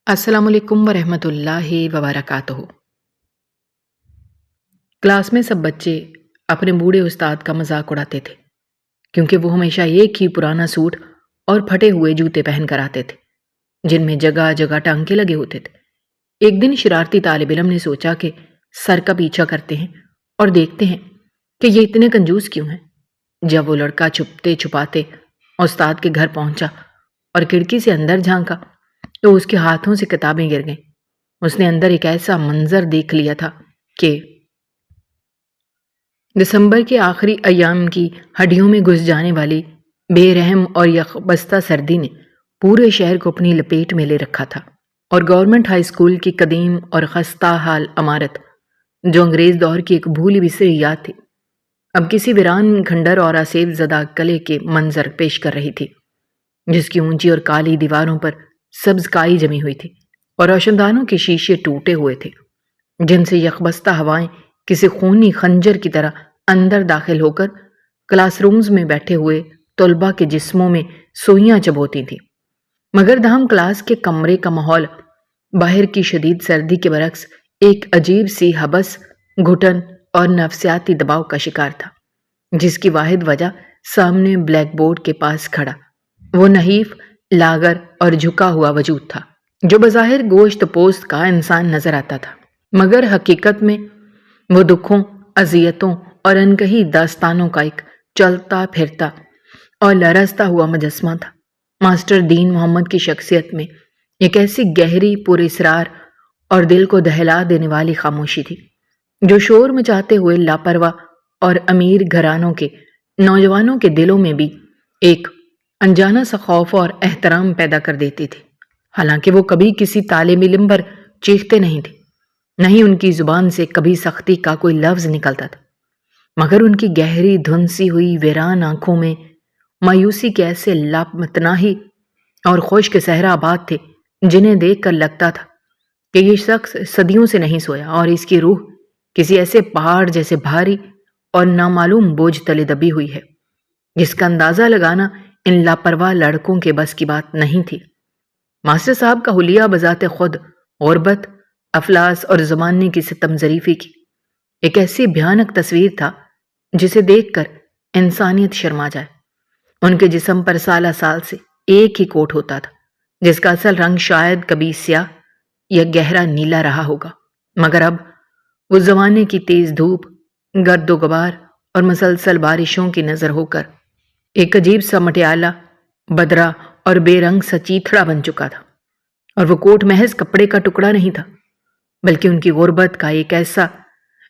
السلام علیکم ورحمۃ اللہ وبرکاتہ۔ کلاس میں سب بچے اپنے بوڑھے استاد کا مذاق اڑاتے تھے کیونکہ وہ ہمیشہ ایک ہی پرانا سوٹ اور پھٹے ہوئے جوتے پہن کر آتے تھے جن میں جگہ جگہ ٹانکے لگے ہوتے تھے۔ ایک دن شرارتی طالب علم نے سوچا کہ سر کا پیچھا کرتے ہیں اور دیکھتے ہیں کہ یہ اتنے کنجوس کیوں ہیں۔ جب وہ لڑکا چھپتے چھپاتے استاد کے گھر پہنچا اور کھڑکی سے اندر جھانکا تو اس کے ہاتھوں سے کتابیں گر گئیں۔ اس نے اندر ایک ایسا منظر دیکھ لیا تھا کہ دسمبر کے آخری ایام کی ہڈیوں میں گھس جانے والی بے رحم اور یکبستہ سردی نے پورے شہر کو اپنی لپیٹ میں لے رکھا تھا، اور گورنمنٹ ہائی اسکول کی قدیم اور خستہ حال عمارت جو انگریز دور کی ایک بھولی بسری یاد تھی اب کسی ویران کھنڈر اور آسیب زدہ قلعے کے منظر پیش کر رہی تھی، جس کی اونچی اور کالی دیواروں پر سبز کائی جمی ہوئی تھی اور روشندانوں کے شیشے ٹوٹے ہوئے تھے جن سے یکبستہ ہوائیں کسی خونی خنجر کی طرح اندر داخل ہو کر کلاس رومز میں بیٹھے ہوئے طلباء کے جسموں میں سوئیاں چبوتی تھیں۔ مگر دہم کلاس کے کمرے کا ماحول باہر کی شدید سردی کے برعکس ایک عجیب سی حبس، گھٹن اور نفسیاتی دباؤ کا شکار تھا، جس کی واحد وجہ سامنے بلیک بورڈ کے پاس کھڑا وہ نحیف، لاغر اور جھکا ہوا وجود تھا جو بظاہر گوشت پوست کا انسان نظر آتا تھا، مگر حقیقت میں وہ دکھوں، اذیتوں اور انکہی داستانوں کا ایک چلتا پھرتا اور لرزتا ہوا مجسمہ تھا۔ ماسٹر دین محمد کی شخصیت میں ایک ایسی گہری، پر اسرار اور دل کو دہلا دینے والی خاموشی تھی جو شور مچاتے ہوئے لاپرواہ اور امیر گھرانوں کے نوجوانوں کے دلوں میں بھی ایک انجانا سا خوف اور احترام پیدا کر دیتی تھی۔ حالانکہ وہ کبھی کسی طالب علم پر چیختے نہیں تھے، نہ ہی ان کی زبان سے کبھی سختی کا کوئی لفظ نکلتا تھا، مگر ان کی گہری دھنسی ہوئی ویران آنکھوں میں مایوسی کے ایسے لامتناہی اور خشک صحرا آباد تھے جنہیں دیکھ کر لگتا تھا کہ یہ شخص صدیوں سے نہیں سویا اور اس کی روح کسی ایسے پہاڑ جیسے بھاری اور نامعلوم بوجھ تلے دبی ہوئی ہے جس کا اندازہ لگانا ان لاپرواہ لڑکوں کے بس کی بات نہیں تھی۔ ماسٹر صاحب کا حلیہ بذات خود غربت، افلاس اور زمانے کی ستم ظریفی کی ایک ایسی بھیانک تصویر تھا جسے دیکھ کر انسانیت شرما جائے۔ ان کے جسم پر سالہ سال سے ایک ہی کوٹ ہوتا تھا جس کا اصل رنگ شاید کبھی سیاہ یا گہرا نیلا رہا ہوگا، مگر اب اس زمانے کی تیز دھوپ، گرد و غبار اور مسلسل بارشوں کی نظر ہو کر ایک عجیب سا مٹیالہ، بدرا اور بے رنگ سا چیتھڑا بن چکا تھا۔ اور وہ کوٹ محض کپڑے کا ٹکڑا نہیں تھا، بلکہ ان کی غربت کا ایک ایسا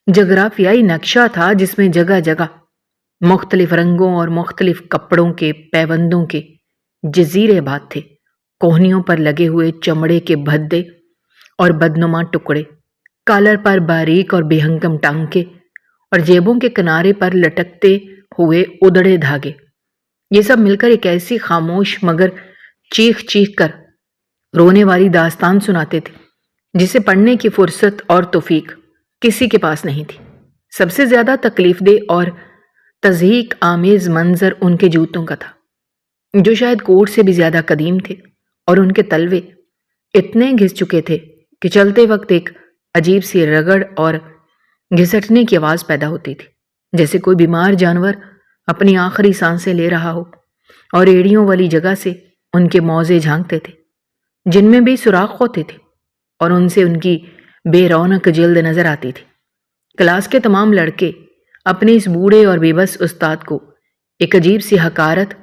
جغرافیائی نقشہ تھا جس میں جگہ جگہ مختلف رنگوں اور مختلف کپڑوں کے پیوندوں کے جزیرے بات تھے۔ کوہنیوں پر لگے ہوئے چمڑے کے بھدے اور بدنما ٹکڑے، کالر پر باریک اور بے ہنگم ٹانکے اور جیبوں کے کنارے پر لٹکتے ہوئے ادڑے دھاگے، یہ سب مل کر ایک ایسی خاموش مگر چیخ چیخ کر رونے والی داستان سناتے تھے جسے پڑھنے کی فرصت اور توفیق کسی کے پاس نہیں تھی۔ سب سے زیادہ تکلیف دہ اور تضحیک آمیز منظر ان کے جوتوں کا تھا جو شاید کوٹ سے بھی زیادہ قدیم تھے، اور ان کے تلوے اتنے گھس چکے تھے کہ چلتے وقت ایک عجیب سی رگڑ اور گھسٹنے کی آواز پیدا ہوتی تھی، جیسے کوئی بیمار جانور اپنی آخری سانسیں لے رہا ہو، اور ایڑیوں والی جگہ سے ان کے موزے جھانکتے تھے جن میں بھی سوراخ ہوتے تھے، اور ان سے ان کی بے رونق جلد نظر آتی تھی۔ کلاس کے تمام لڑکے اپنے اس بوڑھے اور بے بس استاد کو ایک عجیب سی حقارت،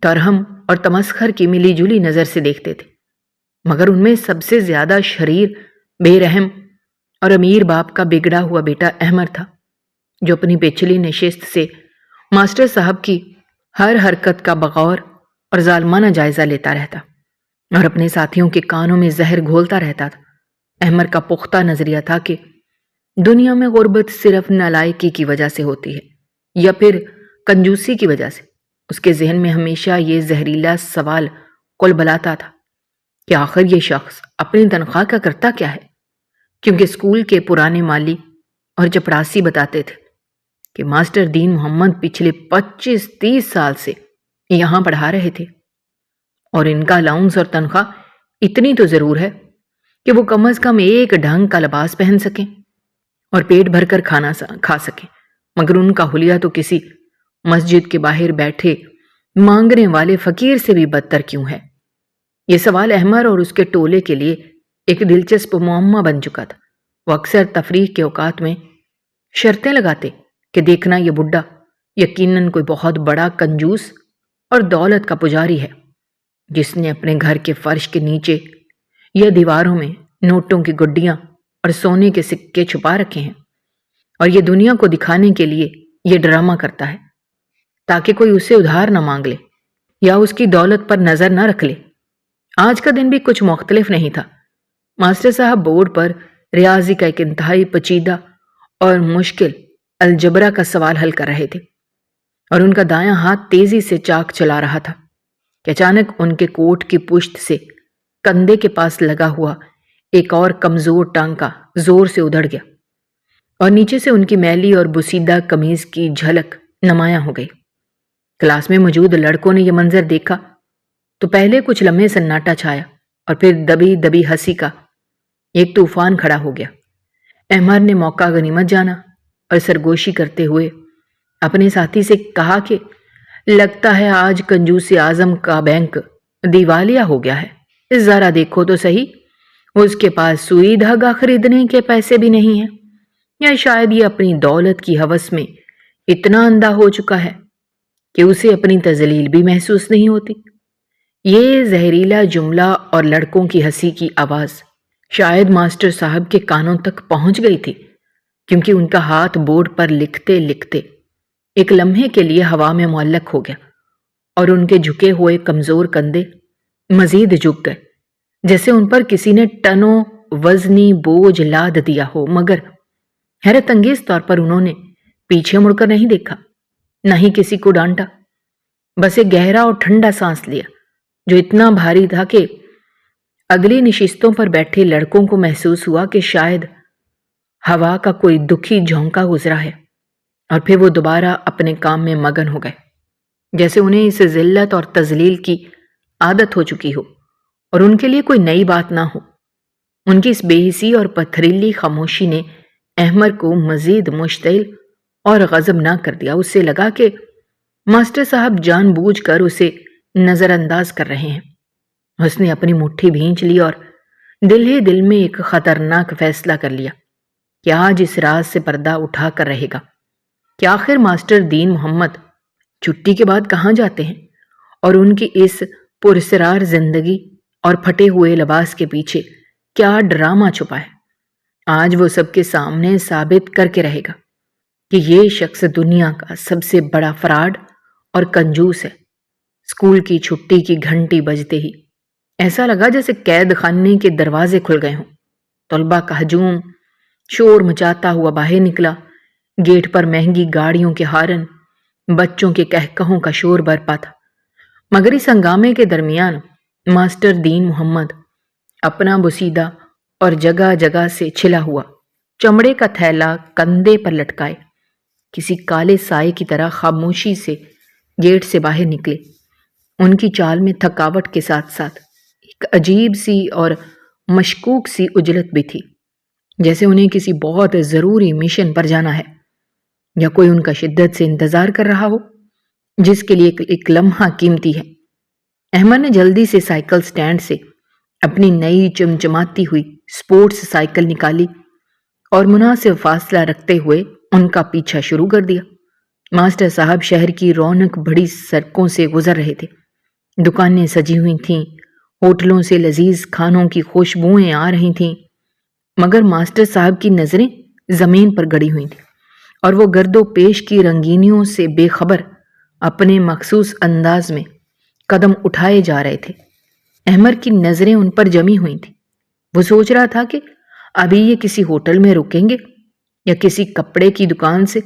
ترہم اور تمسخر کی ملی جلی نظر سے دیکھتے تھے، مگر ان میں سب سے زیادہ شریر، بے رحم اور امیر باپ کا بگڑا ہوا بیٹا احمد تھا، جو اپنی پچھلی نشست سے ماسٹر صاحب کی ہر حرکت کا بغور اور ظالمانہ جائزہ لیتا رہتا اور اپنے ساتھیوں کے کانوں میں زہر گھولتا رہتا تھا۔ احمد کا پختہ نظریہ تھا کہ دنیا میں غربت صرف نالائکی کی وجہ سے ہوتی ہے یا پھر کنجوسی کی وجہ سے۔ اس کے ذہن میں ہمیشہ یہ زہریلا سوال کلبلاتا تھا کہ آخر یہ شخص اپنی تنخواہ کا کرتا کیا ہے، کیونکہ اسکول کے پرانے مالی اور چپڑاسی بتاتے تھے کہ ماسٹر دین محمد پچھلے 25-30 سال سے یہاں پڑھا رہے تھے، اور ان کا الاؤنس اور تنخواہ اتنی تو ضرور ہے کہ وہ کم از کم ایک ڈھنگ کا لباس پہن سکیں اور پیٹ بھر کر کھانا کھا سکیں، مگر ان کا حلیہ تو کسی مسجد کے باہر بیٹھے مانگنے والے فقیر سے بھی بدتر کیوں ہے؟ یہ سوال احمر اور اس کے ٹولے کے لیے ایک دلچسپ معمہ بن چکا تھا۔ وہ اکثر تفریح کے اوقات میں شرطیں لگاتے کہ دیکھنا یہ بڈھا یقیناً کوئی بہت بڑا کنجوس اور دولت کا پجاری ہے، جس نے اپنے گھر کے فرش کے نیچے یا دیواروں میں نوٹوں کی گڈیاں اور سونے کے سکے چھپا رکھے ہیں، اور یہ دنیا کو دکھانے کے لیے یہ ڈرامہ کرتا ہے تاکہ کوئی اسے ادھار نہ مانگ لے یا اس کی دولت پر نظر نہ رکھ لے۔ آج کا دن بھی کچھ مختلف نہیں تھا۔ ماسٹر صاحب بورڈ پر ریاضی کا ایک انتہائی پیچیدہ اور مشکل الجبرا کا سوال حل کر رہے تھے، اور ان کا دایاں ہاتھ تیزی سے چاک چلا رہا تھا کہ اچانک ان کے کوٹ کی پشت سے کندھے کے پاس لگا ہوا ایک اور کمزور ٹانکا زور سے ادھڑ گیا، اور نیچے سے ان کی میلی اور بسیدہ قمیض کی جھلک نمایاں ہو گئی۔ کلاس میں موجود لڑکوں نے یہ منظر دیکھا تو پہلے کچھ لمحے سناٹا چھایا، اور پھر دبی دبی ہنسی کا ایک طوفان کھڑا ہو گیا۔ احمد نے موقع غنیمت جانا اور سرگوشی کرتے ہوئے اپنے ساتھی سے کہا کہ لگتا ہے آج کنجوس اعظم کا بینک دیوالیہ ہو گیا ہے، ذرا دیکھو تو صحیح، اس کے پاس سوئی دھاگا خریدنے کے پیسے بھی نہیں ہیں، یا شاید یہ اپنی دولت کی ہوس میں اتنا اندھا ہو چکا ہے کہ اسے اپنی تذلیل بھی محسوس نہیں ہوتی۔ یہ زہریلا جملہ اور لڑکوں کی ہنسی کی آواز شاید ماسٹر صاحب کے کانوں تک پہنچ گئی تھی، کیونکہ ان کا ہاتھ بورڈ پر لکھتے لکھتے ایک لمحے کے لیے ہوا میں معلق ہو گیا، اور ان کے جھکے ہوئے کمزور کندھے مزید جھک گئے، جیسے ان پر کسی نے ٹنوں وزنی بوجھ لاد دیا ہو۔ مگر حیرت انگیز طور پر انہوں نے پیچھے مڑ کر نہیں دیکھا، نہ ہی کسی کو ڈانٹا، بس ایک گہرا اور ٹھنڈا سانس لیا جو اتنا بھاری تھا کہ اگلی نشستوں پر بیٹھے لڑکوں کو محسوس ہوا کہ شاید ہوا کا کوئی دکھی جھونکا گزرا ہے، اور پھر وہ دوبارہ اپنے کام میں مگن ہو گئے، جیسے انہیں اس ذلت اور تذلیل کی عادت ہو چکی ہو اور ان کے لیے کوئی نئی بات نہ ہو۔ ان کی اس بے حسی اور پتھریلی خاموشی نے احمد کو مزید مشتعل اور غضبناک کر دیا۔ اسے لگا کہ ماسٹر صاحب جان بوجھ کر اسے نظر انداز کر رہے ہیں۔ اس نے اپنی مٹھی بھینچ لی اور دل ہی دل میں ایک خطرناک فیصلہ کر لیا کہ آج اس راز سے پردہ اٹھا کر رہے گا کہ آخر ماسٹر دین محمد چھٹی کے بعد کہاں جاتے ہیں، اور ان کی اس پراسرار زندگی اور پھٹے ہوئے لباس کے پیچھے کیا ڈرامہ چھپا ہے۔ آج وہ سب کے سامنے ثابت کر کے رہے گا کہ یہ شخص دنیا کا سب سے بڑا فراڈ اور کنجوس ہے۔ اسکول کی چھٹی کی گھنٹی بجتے ہی ایسا لگا جیسے قید خانے کے دروازے کھل گئے ہوں۔ طلباء کا ہجوم شور مچاتا ہوا باہر نکلا، گیٹ پر مہنگی گاڑیوں کے ہارن، بچوں کے کہکہوں کا شور برپا تھا، مگر اس ہنگامے کے درمیان ماسٹر دین محمد اپنا بسیدہ اور جگہ جگہ سے چھلا ہوا چمڑے کا تھیلا کندھے پر لٹکائے کسی کالے سائے کی طرح خاموشی سے گیٹ سے باہر نکلے۔ ان کی چال میں تھکاوٹ کے ساتھ ساتھ ایک عجیب سی اور مشکوک سی اجلت بھی تھی، جیسے انہیں کسی بہت ضروری مشن پر جانا ہے، یا کوئی ان کا شدت سے انتظار کر رہا ہو جس کے لیے ایک لمحہ قیمتی ہے۔ احمد نے جلدی سے سائیکل سٹینڈ سے اپنی نئی چمچماتی ہوئی سپورٹس سائیکل نکالی اور مناسب فاصلہ رکھتے ہوئے ان کا پیچھا شروع کر دیا۔ ماسٹر صاحب شہر کی رونق بڑی سڑکوں سے گزر رہے تھے، دکانیں سجی ہوئی تھیں، ہوٹلوں سے لذیذ کھانوں کی خوشبوئیں آ رہی تھیں، مگر ماسٹر صاحب کی نظریں زمین پر گڑی ہوئی تھیں، اور وہ گرد و پیش کی رنگینیوں سے بے خبر اپنے مخصوص انداز میں قدم اٹھائے جا رہے تھے۔ احمد کی نظریں ان پر جمی ہوئی تھیں۔ وہ سوچ رہا تھا کہ ابھی یہ کسی ہوٹل میں رکیں گے یا کسی کپڑے کی دکان سے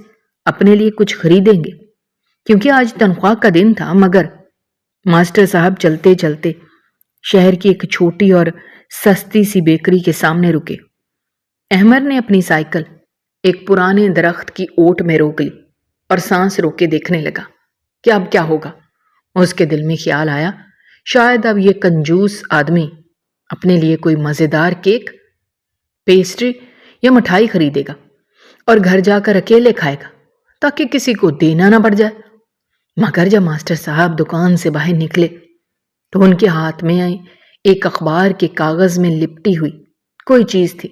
اپنے لیے کچھ خریدیں گے، کیونکہ آج تنخواہ کا دن تھا۔ مگر ماسٹر صاحب چلتے چلتے شہر کی ایک چھوٹی اور سستی سی بیکری کے سامنے رکے۔ احمد نے اپنی سائیکل ایک پرانے درخت کی اوٹ میں روک لی اور سانس روک کے دیکھنے لگا کہ اب کیا ہوگا۔ اس کے دل میں خیال آیا، شاید اب یہ کنجوس آدمی اپنے لیے کوئی مزیدار کیک، پیسٹری یا مٹھائی خریدے گا اور گھر جا کر اکیلے کھائے گا تاکہ کسی کو دینا نہ پڑ جائے۔ مگر جب ماسٹر صاحب دکان سے باہر نکلے تو ان کے ہاتھ میں ایک اخبار کے کاغذ میں لپٹی ہوئی کوئی چیز تھی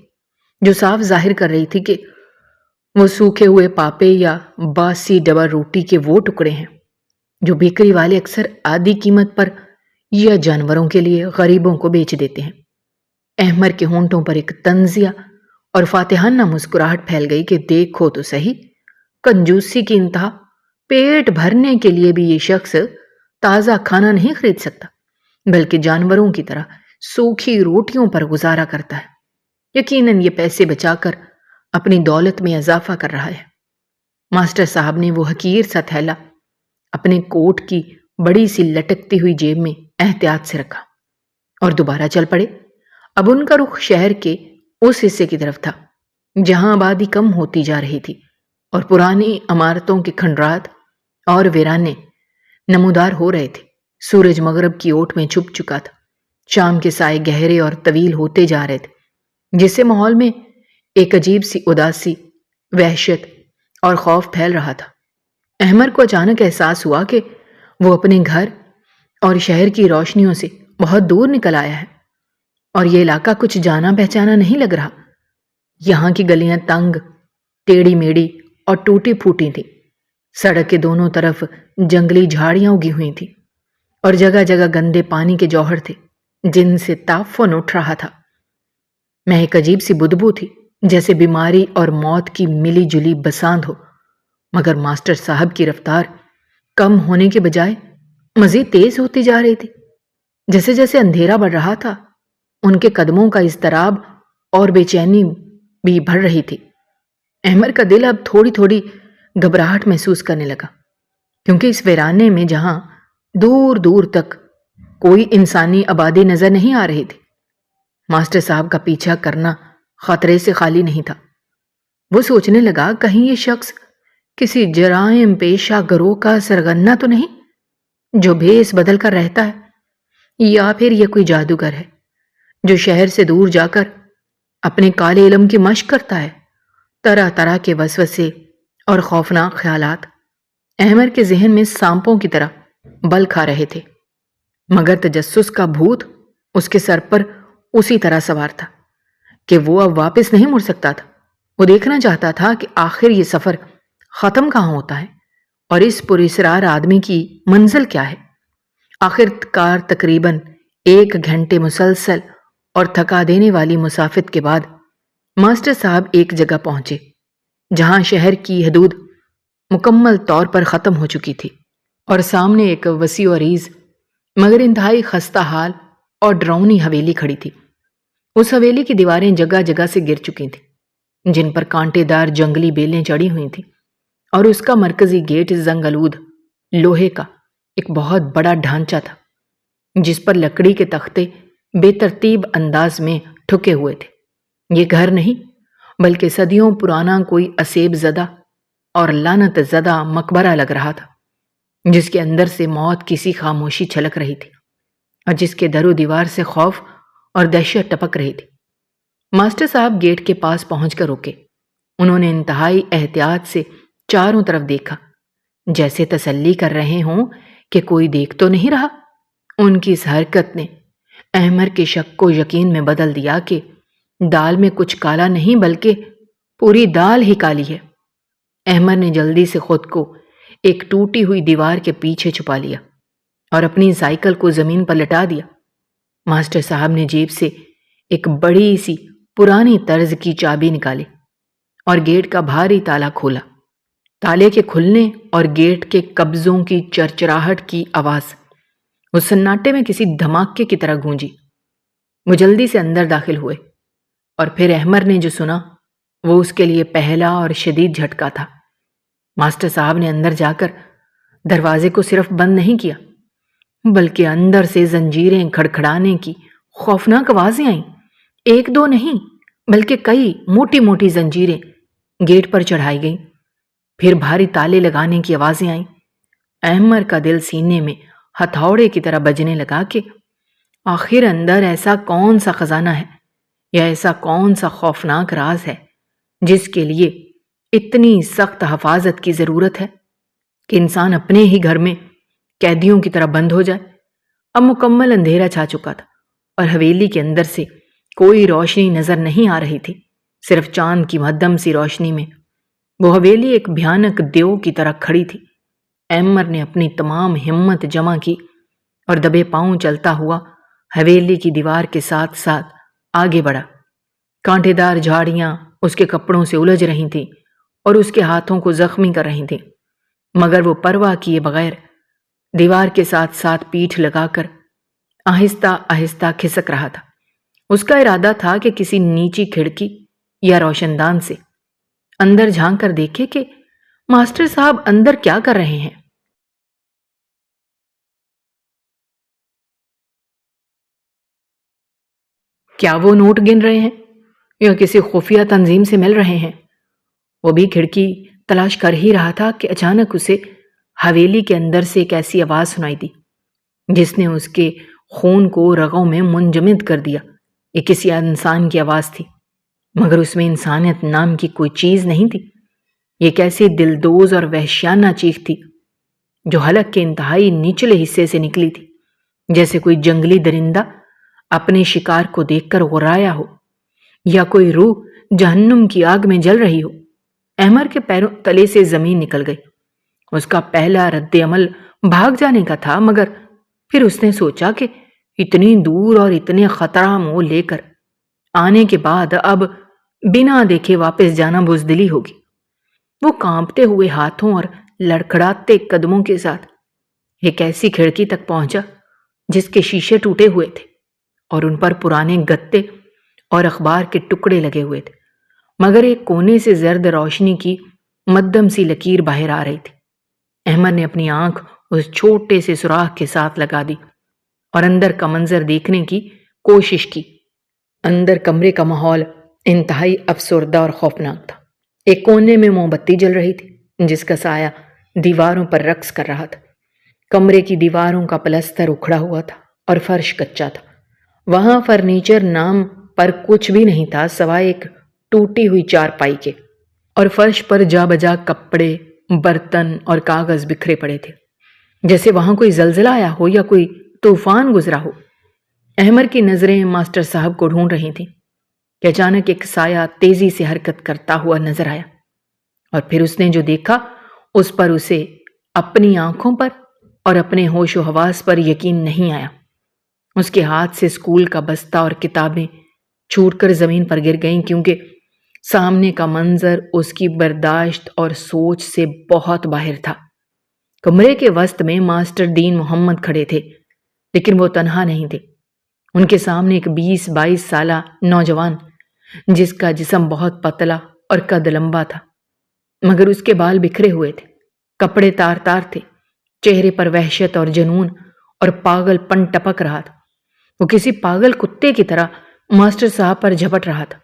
جو صاف ظاہر کر رہی تھی کہ وہ سوکھے ہوئے پاپے یا باسی ڈبل روٹی کے وہ ٹکڑے ہیں جو بیکری والے اکثر آدھی قیمت پر یا جانوروں کے لیے غریبوں کو بیچ دیتے ہیں۔ احمر کے ہونٹوں پر ایک طنزیہ اور فاتحانہ مسکراہٹ پھیل گئی کہ دیکھو تو صحیح، کنجوسی کی انتہا۔ پیٹ بھرنے کے لیے بھی یہ شخص تازہ کھانا نہیں خرید سکتا، بلکہ جانوروں کی طرح سوکھی روٹیوں پر گزارا کرتا ہے۔ یقیناً یہ پیسے بچا کر اپنی دولت میں اضافہ کر رہا ہے۔ ماسٹر صاحب نے وہ حقیر سا تھیلا اپنے کوٹ کی بڑی سی لٹکتی ہوئی جیب میں احتیاط سے رکھا اور دوبارہ چل پڑے۔ اب ان کا رخ شہر کے اس حصے کی طرف تھا جہاں آبادی کم ہوتی جا رہی تھی اور پرانی عمارتوں کے کھنڈرات اور ویرانے نمودار ہو رہے تھے۔ سورج مغرب کی اوٹ میں چھپ چکا تھا، شام کے سائے گہرے اور طویل ہوتے جا رہے تھے، جس سے ماحول میں ایک عجیب سی اداسی، وحشت اور خوف پھیل رہا تھا۔ احمر کو اچانک احساس ہوا کہ وہ اپنے گھر اور شہر کی روشنیوں سے بہت دور نکل آیا ہے اور یہ علاقہ کچھ جانا پہچانا نہیں لگ رہا۔ یہاں کی گلیاں تنگ، ٹیڑھی میڑھی اور ٹوٹی پھوٹی تھیں۔ سڑک کے دونوں طرف جنگلی جھاڑیاں اگی ہوئی تھیں اور جگہ جگہ گندے پانی کے جوہر تھے جن سے تعفن اٹھ رہا تھا۔ میں ایک عجیب سی بدبو تھی، جیسے بیماری اور موت کی ملی جلی بساند ہو، مگر ماسٹر صاحب کی رفتار کم ہونے کے بجائے مزید تیز ہوتی جا رہی تھی۔ جیسے جیسے اندھیرا بڑھ رہا تھا، ان کے قدموں کا اضطراب اور بے چینی بھی بڑھ رہی تھی۔ احمر کا دل اب تھوڑی تھوڑی گھبراہٹ محسوس کرنے لگا، کیونکہ اس ویرانے میں جہاں دور دور تک کوئی انسانی آبادی نظر نہیں آ رہی تھی، ماسٹر صاحب کا پیچھا کرنا خطرے سے خالی نہیں تھا۔ وہ سوچنے لگا کہیں یہ شخص کسی جرائم پیشہ گروہ کا سرغنہ تو نہیں جو بھیس بدل کر رہتا ہے، یا پھر یہ کوئی جادوگر ہے جو شہر سے دور جا کر اپنے کالے علم کی مشق کرتا ہے۔ طرح طرح کے وسوسے اور خوفناک خیالات احمر کے ذہن میں سانپوں کی طرح بل کھا رہے تھے، مگر تجسس کا بھوت اس کے سر پر اسی طرح سوار تھا کہ وہ اب واپس نہیں مڑ سکتا تھا۔ وہ دیکھنا چاہتا تھا کہ آخر یہ سفر ختم کہاں ہوتا ہے اور اس پراسرار آدمی کی منزل کیا ہے۔ آخر کار تقریباً 1 گھنٹے مسلسل اور تھکا دینے والی مسافت کے بعد ماسٹر صاحب ایک جگہ پہنچے جہاں شہر کی حدود مکمل طور پر ختم ہو چکی تھی اور سامنے ایک وسیع و عریض مگر انتہائی خستہ حال اور ڈراؤنی حویلی کھڑی تھی۔ اس حویلی کی دیواریں جگہ جگہ سے گر چکی تھیں، جن پر کانٹے دار جنگلی بیلیں چڑھی ہوئی تھیں، اور اس کا مرکزی گیٹ زنگ آلود لوہے کا ایک بہت بڑا ڈھانچہ تھا جس پر لکڑی کے تختے بے ترتیب انداز میں ٹھکے ہوئے تھے۔ یہ گھر نہیں بلکہ صدیوں پرانا کوئی اسیب زدہ اور لعنت زدہ مقبرہ لگ رہا تھا، جس کے اندر سے موت کی سی خاموشی چھلک رہی تھی اور جس کے در و دیوار سے خوف اور دہشت ٹپک رہی تھی۔ ماسٹر صاحب گیٹ کے پاس پہنچ کر رکے۔ انہوں نے انتہائی احتیاط سے چاروں طرف دیکھا، جیسے تسلی کر رہے ہوں کہ کوئی دیکھ تو نہیں رہا۔ ان کی اس حرکت نے احمر کے شک کو یقین میں بدل دیا کہ دال میں کچھ کالا نہیں بلکہ پوری دال ہی کالی ہے۔ احمر نے جلدی سے خود کو ایک ٹوٹی ہوئی دیوار کے پیچھے چھپا لیا اور اپنی سائیکل کو زمین پر لٹا دیا۔ ماسٹر صاحب نے جیب سے ایک بڑی سی پرانی طرز کی چابی نکالی اور گیٹ کا بھاری تالا کھولا۔ تالے کے کھلنے اور گیٹ کے قبضوں کی چرچراہٹ کی آواز اس سناٹے میں کسی دھماکے کی طرح گونجی۔ وہ جلدی سے اندر داخل ہوئے اور پھر احمر نے جو سنا وہ اس کے لیے پہلا اور شدید جھٹکا تھا۔ ماسٹر صاحب نے اندر جا کر دروازے کو صرف بند نہیں کیا بلکہ اندر سے زنجیریں کھڑکھڑانے کی خوفناک آوازیں آئیں۔ 1 2 نہیں بلکہ کئی موٹی موٹی زنجیریں گیٹ پر چڑھائی گئیں۔ پھر بھاری تالے لگانے کی آوازیں آئیں۔ احمر کا دل سینے میں ہتھوڑے کی طرح بجنے لگا کہ آخر اندر ایسا کون سا خزانہ ہے یا ایسا کون سا خوفناک راز ہے جس کے لیے اتنی سخت حفاظت کی ضرورت ہے کہ انسان اپنے ہی گھر میں قیدیوں کی طرح بند ہو جائے؟ اب مکمل اندھیرا چھا چکا تھا اور حویلی کے اندر سے کوئی روشنی نظر نہیں آ رہی تھی، صرف چاند کی مدھم سی روشنی میں وہ حویلی ایک بھیانک دیو کی طرح کھڑی تھی۔ احمر نے اپنی تمام ہمت جمع کی اور دبے پاؤں چلتا ہوا حویلی کی دیوار کے ساتھ ساتھ آگے بڑھا۔ کانٹے دار جھاڑیاں اس کے کپڑوں سے الجھ رہی تھیں اور اس کے ہاتھوں کو زخمی کر رہی تھیں، مگر وہ پرواہ کیے بغیر دیوار کے ساتھ ساتھ پیٹھ لگا کر آہستہ آہستہ کھسک رہا تھا۔ اس کا ارادہ تھا کہ کسی نیچی کھڑکی یا روشن دان سے اندر جھانک کر دیکھے کہ ماسٹر صاحب اندر کیا کر رہے ہیں۔ کیا وہ نوٹ گن رہے ہیں یا کسی خفیہ تنظیم سے مل رہے ہیں؟ وہ بھی کھڑکی تلاش کر ہی رہا تھا کہ اچانک اسے حویلی کے اندر سے ایک ایسی آواز سنائی دی جس نے اس کے خون کو رگوں میں منجمد کر دیا۔ یہ کسی انسان کی آواز تھی، مگر اس میں انسانیت نام کی کوئی چیز نہیں تھی۔ یہ کیسی دلدوز اور وحشیانہ چیخ تھی جو حلق کے انتہائی نچلے حصے سے نکلی تھی، جیسے کوئی جنگلی درندہ اپنے شکار کو دیکھ کر غرایا ہو یا کوئی روح جہنم کی آگ میں جل رہی ہو۔ احمر کے پیروں تلے سے زمین نکل گئی۔ اس کا پہلا رد عمل بھاگ جانے کا تھا، مگر پھر اس نے سوچا کہ اتنی دور اور اتنے خطرہ منہ لے کر آنے کے بعد اب بنا دیکھے واپس جانا بزدلی ہوگی۔ وہ کانپتے ہوئے ہاتھوں اور لڑکھڑاتے قدموں کے ساتھ ایک ایسی کھڑکی تک پہنچا جس کے شیشے ٹوٹے ہوئے تھے اور ان پر پرانے گتے اور اخبار کے ٹکڑے لگے ہوئے تھے، مگر ایک کونے سے زرد روشنی کی مدھم سی لکیر باہر آ رہی تھی۔ احمد نے اپنی آنکھ اس چھوٹے سے سوراخ کے ساتھ لگا دی اور اندر کا منظر دیکھنے کی کوشش کی۔ اندر کمرے کا ماحول انتہائی افسردہ اور خوفناک تھا۔ ایک کونے میں موم بتی جل رہی تھی جس کا سایہ دیواروں پر رقص کر رہا تھا۔ کمرے کی دیواروں کا پلستر اکھڑا ہوا تھا اور فرش کچا تھا۔ وہاں فرنیچر نام پر کچھ بھی نہیں تھا سوائے ایک ٹوٹی ہوئی چارپائی کے، اور فرش پر جا بجا کپڑے، برتن اور کاغذ بکھرے پڑے تھے، جیسے وہاں کوئی زلزلہ آیا ہو یا کوئی طوفان گزرا ہو۔ احمر کی نظریں ماسٹر صاحب کو ڈھونڈ رہی تھیں کہ اچانک ایک سایہ تیزی سے حرکت کرتا ہوا نظر آیا، اور پھر اس نے جو دیکھا اس پر اسے اپنی آنکھوں پر اور اپنے ہوش و حواس پر یقین نہیں آیا۔ اس کے ہاتھ سے اسکول کا بستہ اور کتابیں چھوٹ کر زمین پر گر گئیں، کیونکہ سامنے کا منظر اس کی برداشت اور سوچ سے بہت باہر تھا۔ کمرے کے وسط میں ماسٹر دین محمد کھڑے تھے، لیکن وہ تنہا نہیں تھے۔ ان کے سامنے ایک 20-22 سالہ نوجوان جس کا جسم بہت پتلا اور قد لمبا تھا، مگر اس کے بال بکھرے ہوئے تھے، کپڑے تار تار تھے، چہرے پر وحشت اور جنون اور پاگل پن ٹپک رہا تھا۔ وہ کسی پاگل کتے کی طرح ماسٹر صاحب پر جھپٹ رہا تھا۔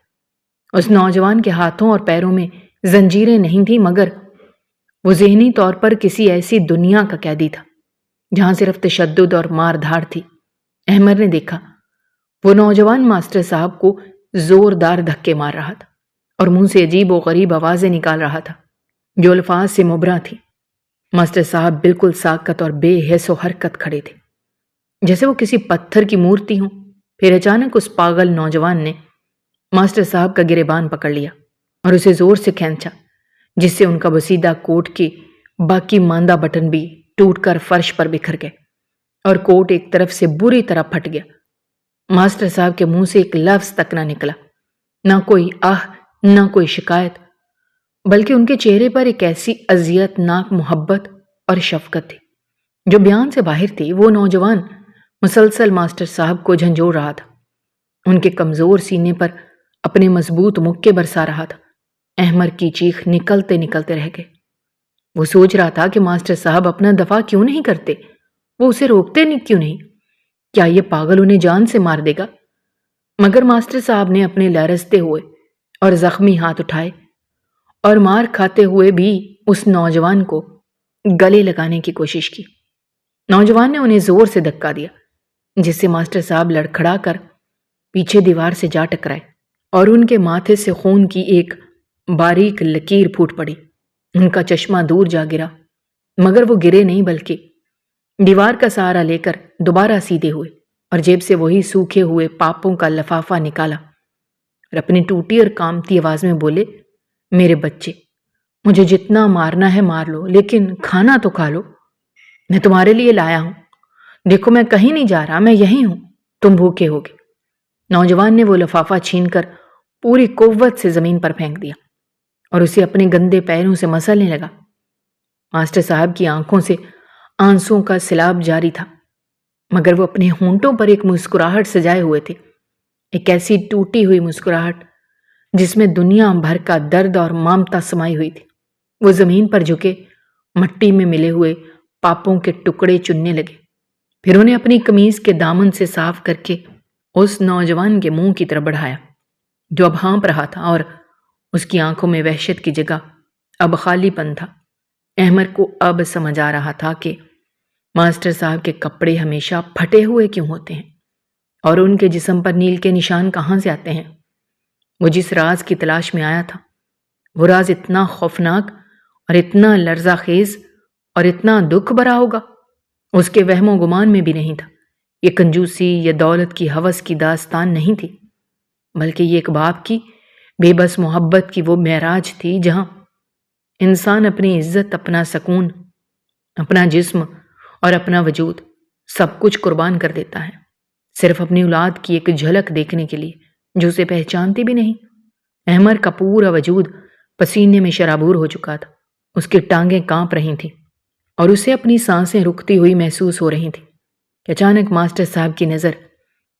اس نوجوان کے ہاتھوں اور پیروں میں زنجیریں نہیں تھیں، مگر وہ ذہنی طور پر کسی ایسی دنیا کا قیدی تھا جہاں صرف تشدد اور مار دھاڑ تھی۔ احمد نے دیکھا وہ نوجوان ماسٹر صاحب کو زوردار دھکے مار رہا تھا اور منہ سے عجیب و غریب آوازیں نکال رہا تھا جو الفاظ سے مبرا تھی۔ ماسٹر صاحب بالکل ساکت اور بے حس و حرکت کھڑے تھے، جیسے وہ کسی پتھر کی مورتی ہوں۔ پھر اچانک اس پاگل نوجوان نے ماسٹر صاحب کا گریبان پکڑ لیا اور اسے زور سے کھینچا، جس سے ان کا بسیدہ کوٹ کے باقی ماندہ بٹن بھی ٹوٹ کر فرش پر بکھر گئے اور کوٹ ایک طرف سے بری طرح پھٹ گیا۔ ماسٹر صاحب کے منہ سے ایک لفظ تک نہ نکلا، نہ کوئی آہ، نہ کوئی شکایت، بلکہ ان کے چہرے پر ایک ایسی اذیت ناک محبت اور شفقت تھی جو بیان سے باہر تھی۔ وہ نوجوان مسلسل ماسٹر صاحب کو جھنجھوڑ رہا تھا، ان کے کمزور سینے پر اپنے مضبوط مکے برسا رہا تھا۔ احمر کی چیخ نکلتے نکلتے رہ گئے۔ وہ سوچ رہا تھا کہ ماسٹر صاحب اپنا دفاع کیوں نہیں کرتے، وہ اسے روکتے کیوں نہیں؟ کیا یہ پاگل انہیں جان سے مار دے گا؟ مگر ماسٹر صاحب نے اپنے لرزتے ہوئے اور زخمی ہاتھ اٹھائے اور مار کھاتے ہوئے بھی اس نوجوان کو گلے لگانے کی کوشش کی۔ نوجوان نے انہیں زور سے دھکا دیا، جس سے ماسٹر صاحب لڑکھڑا کر پیچھے دیوار سے جا ٹکرائے اور ان کے ماتھے سے خون کی ایک باریک لکیر پھوٹ پڑی۔ ان کا چشمہ دور جا گرا، مگر وہ گرے نہیں بلکہ دیوار کا سہارا لے کر دوبارہ سیدھے ہوئے اور جیب سے وہی سوکھے ہوئے پاپوں کا لفافہ نکالا اور اپنی ٹوٹی اور کامتی آواز میں بولے، میرے بچے، مجھے جتنا مارنا ہے مار لو، لیکن کھانا تو کھا لو۔ میں تمہارے لیے لایا ہوں، دیکھو میں کہیں نہیں جا رہا، میں یہیں ہوں، تم بھوکے ہوگے۔ نوجوان نے وہ لفافہ چھین کر پوری قوت سے زمین پر پھینک دیا اور اسے اپنے گندے پیروں سے مسلنے لگا۔ ماسٹر صاحب کی آنکھوں سے آنسوں کا سیلاب جاری تھا، مگر وہ اپنے ہونٹوں پر ایک مسکراہٹ سجائے ہوئے تھے، ایک ایسی ٹوٹی ہوئی مسکراہٹ جس میں دنیا بھر کا درد اور مامتا سمائی ہوئی تھی۔ وہ زمین پر جھکے مٹی میں ملے ہوئے پاپوں کے ٹکڑے چننے لگے، پھر انہیں اپنی قمیض کے دامن سے صاف کر کے اس نوجوان کے منہ کی طرف بڑھایا جو اب ہانپ رہا تھا، اور اس کی آنکھوں میں وحشت کی جگہ اب خالی پن تھا۔ احمد کو اب سمجھ آ رہا تھا کہ ماسٹر صاحب کے کپڑے ہمیشہ پھٹے ہوئے کیوں ہوتے ہیں اور ان کے جسم پر نیل کے نشان کہاں سے آتے ہیں۔ وہ جس راز کی تلاش میں آیا تھا، وہ راز اتنا خوفناک اور اتنا لرزہ خیز اور اتنا دکھ بھرا ہوگا، اس کے وہم و گمان میں بھی نہیں تھا۔ یہ کنجوسی یا دولت کی ہوس کی داستان نہیں تھی، بلکہ یہ ایک باپ کی بے بس محبت کی وہ معراج تھی جہاں انسان اپنی عزت، اپنا سکون، اپنا جسم اور اپنا وجود سب کچھ قربان کر دیتا ہے، صرف اپنی اولاد کی ایک جھلک دیکھنے کے لیے جو اسے پہچانتی بھی نہیں۔ احمد کا پورا وجود پسینے میں شرابور ہو چکا تھا، اس کی ٹانگیں کانپ رہی تھیں اور اسے اپنی سانسیں رکتی ہوئی محسوس ہو رہی تھیں کہ اچانک ماسٹر صاحب کی نظر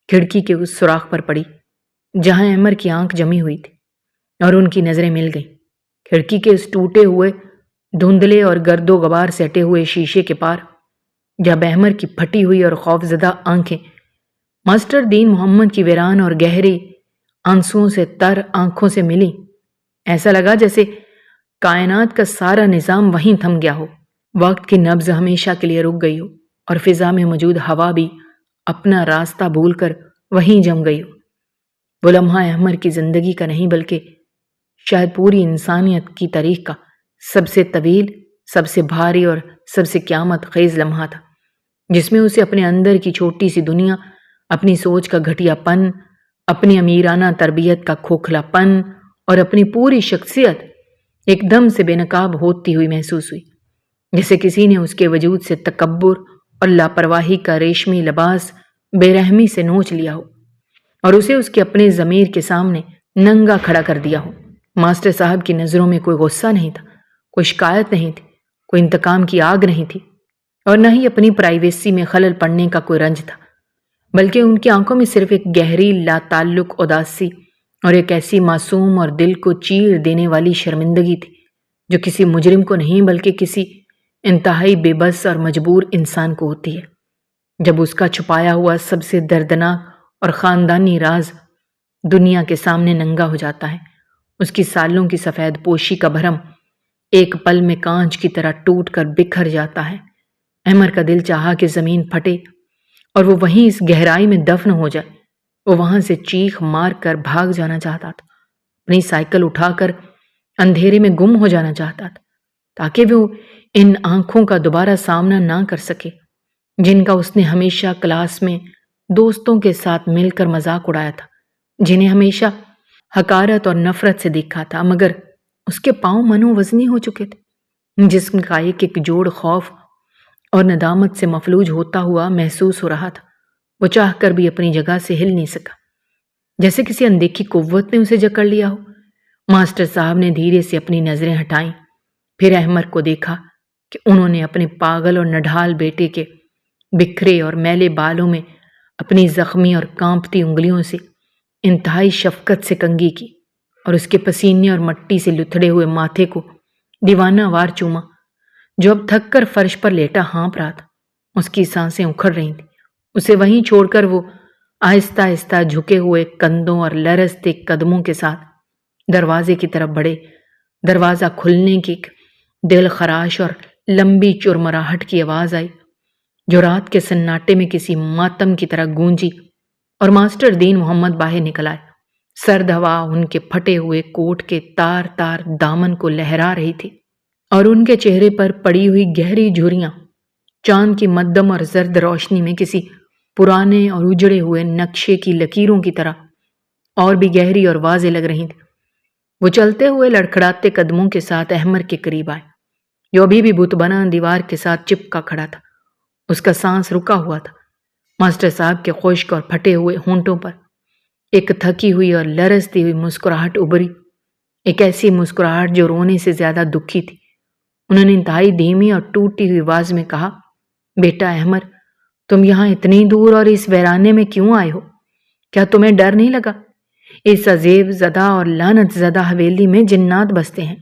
کھڑکی کے اس سوراخ پر پڑی جہاں احمد کی آنکھ جمی ہوئی تھی، اور ان کی نظریں مل گئیں۔ کھڑکی کے اس ٹوٹے ہوئے، دھندلے اور گرد و غبار سے اٹے ہوئے شیشے کے پار جب احمد کی پھٹی ہوئی اور خوفزدہ آنکھیں ماسٹر دین محمد کی ویران اور گہری آنسوؤں سے تر آنکھوں سے ملی، ایسا لگا جیسے کائنات کا سارا نظام وہیں تھم گیا ہو، وقت کی نبض ہمیشہ کے لیے رک گئی ہو اور فضا میں موجود ہوا بھی اپنا راستہ بھول کر وہیں جم گئی ہو۔ وہ لمحہ احمد کی زندگی کا نہیں بلکہ شاید پوری انسانیت کی تاریخ کا سب سے طویل، سب سے بھاری اور سب سے قیامت خیز لمحہ تھا، جس میں اسے اپنے اندر کی چھوٹی سی دنیا، اپنی سوچ کا گھٹیا پن، اپنی امیرانہ تربیت کا کھوکھلا پن اور اپنی پوری شخصیت ایک دم سے بے نقاب ہوتی ہوئی محسوس ہوئی، جیسے کسی نے اس کے وجود سے تکبر اور لاپرواہی کا ریشمی لباس بے رحمی سے نوچ لیا ہو اور اسے اس کے اپنے ضمیر کے سامنے ننگا کھڑا کر دیا ہو۔ ماسٹر صاحب کی نظروں میں کوئی غصہ نہیں تھا، کوئی شکایت نہیں تھی، کوئی انتقام کی آگ نہیں تھی، اور نہ ہی اپنی پرائیویسی میں خلل پڑنے کا کوئی رنج تھا، بلکہ ان کی آنکھوں میں صرف ایک گہری لا تعلق اداسی اور ایک ایسی معصوم اور دل کو چیر دینے والی شرمندگی تھی جو کسی مجرم کو نہیں بلکہ کسی انتہائی بے بس اور مجبور انسان کو ہوتی ہے جب اس کا چھپایا ہوا سب سے دردناک اور خاندانی راز دنیا کے سامنے ننگا ہو جاتا ہے۔ اس کی سالوں کی سفید پوشی کا بھرم ایک پل میں کانچ کی طرح ٹوٹ کر بکھر جاتا ہے۔ احمد کا دل چاہا کہ زمین پھٹے اور وہ وہیں اس گہرائی میں دفن ہو جائے۔ وہ وہاں سے چیخ مار کر بھاگ جانا چاہتا تھا، اپنی سائیکل اٹھا کر اندھیرے میں گم ہو جانا چاہتا تھا تاکہ وہ ان آنکھوں کا دوبارہ سامنا نہ کر سکے جن کا اس نے ہمیشہ کلاس میں دوستوں کے ساتھ مل کر مذاق اڑایا تھا، جنہیں ہمیشہ حقارت اور نفرت سے دیکھا تھا، مگر اس کے پاؤں منو وزنی ہو چکے تھے۔ جسم کا ایک جوڑ خوف اور ندامت سے مفلوج ہوتا ہوا محسوس ہو رہا تھا۔ وہ چاہ کر بھی اپنی جگہ سے ہل نہیں سکا، جیسے کسی اندیکھی قوت نے اسے جکڑ لیا ہو۔ ماسٹر صاحب نے دھیرے سے اپنی نظریں ہٹائیں، پھر احمد کو دیکھا کہ انہوں نے اپنے پاگل اور نڈھال بیٹے کے بکھرے اور میلے بالوں میں اپنی زخمی اور کانپتی انگلیوں سے انتہائی شفقت سے کنگھی کی اور اس کے پسینے اور مٹی سے لتھڑے ہوئے ماتھے کو دیوانہ وار چوما، جو اب تھک کر فرش پر لیٹا ہانپ رہا تھا۔ اس کی سانسیں اکھڑ رہی تھیں۔ اسے وہیں چھوڑ کر وہ آہستہ آہستہ جھکے ہوئے کندھوں اور لرزتے قدموں کے ساتھ دروازے کی طرف بڑھے۔ دروازہ کھلنے کی ایک دل خراش اور لمبی چرمراہٹ کی آواز آئی جو رات کے سناٹے میں کسی ماتم کی طرح گونجی، اور ماسٹر دین محمد باہر نکل آئے۔ سرد ہوا ان کے پھٹے ہوئے کوٹ کے تار تار دامن کو لہرا رہی تھی، اور ان کے چہرے پر پڑی ہوئی گہری جھریاں چاند کی مدھم اور زرد روشنی میں کسی پرانے اور اجڑے ہوئے نقشے کی لکیروں کی طرح اور بھی گہری اور واضح لگ رہی تھی۔ وہ چلتے ہوئے لڑکھڑاتے قدموں کے ساتھ احمر کے قریب آئے، جو ابھی بھی بت بنا دیوار کے ساتھ چپکا کھڑا تھا۔ اس کا سانس رکا ہوا تھا۔ ماسٹر صاحب کے خشک اور پھٹے ہوئے ہونٹوں پر ایک تھکی ہوئی اور لرزتی ہوئی مسکراہٹ ابھری، ایک ایسی مسکراہٹ جو رونے سے زیادہ دکھی تھی۔ انہوں نے انتہائی دھیمی اور ٹوٹی ہوئی آواز میں کہا، بیٹا احمر، تم یہاں اتنی دور اور اس ویرانے میں کیوں آئے ہو؟ کیا تمہیں ڈر نہیں لگا؟ اس عذاب زدہ اور لعنت زدہ حویلی میں جنات بستے ہیں۔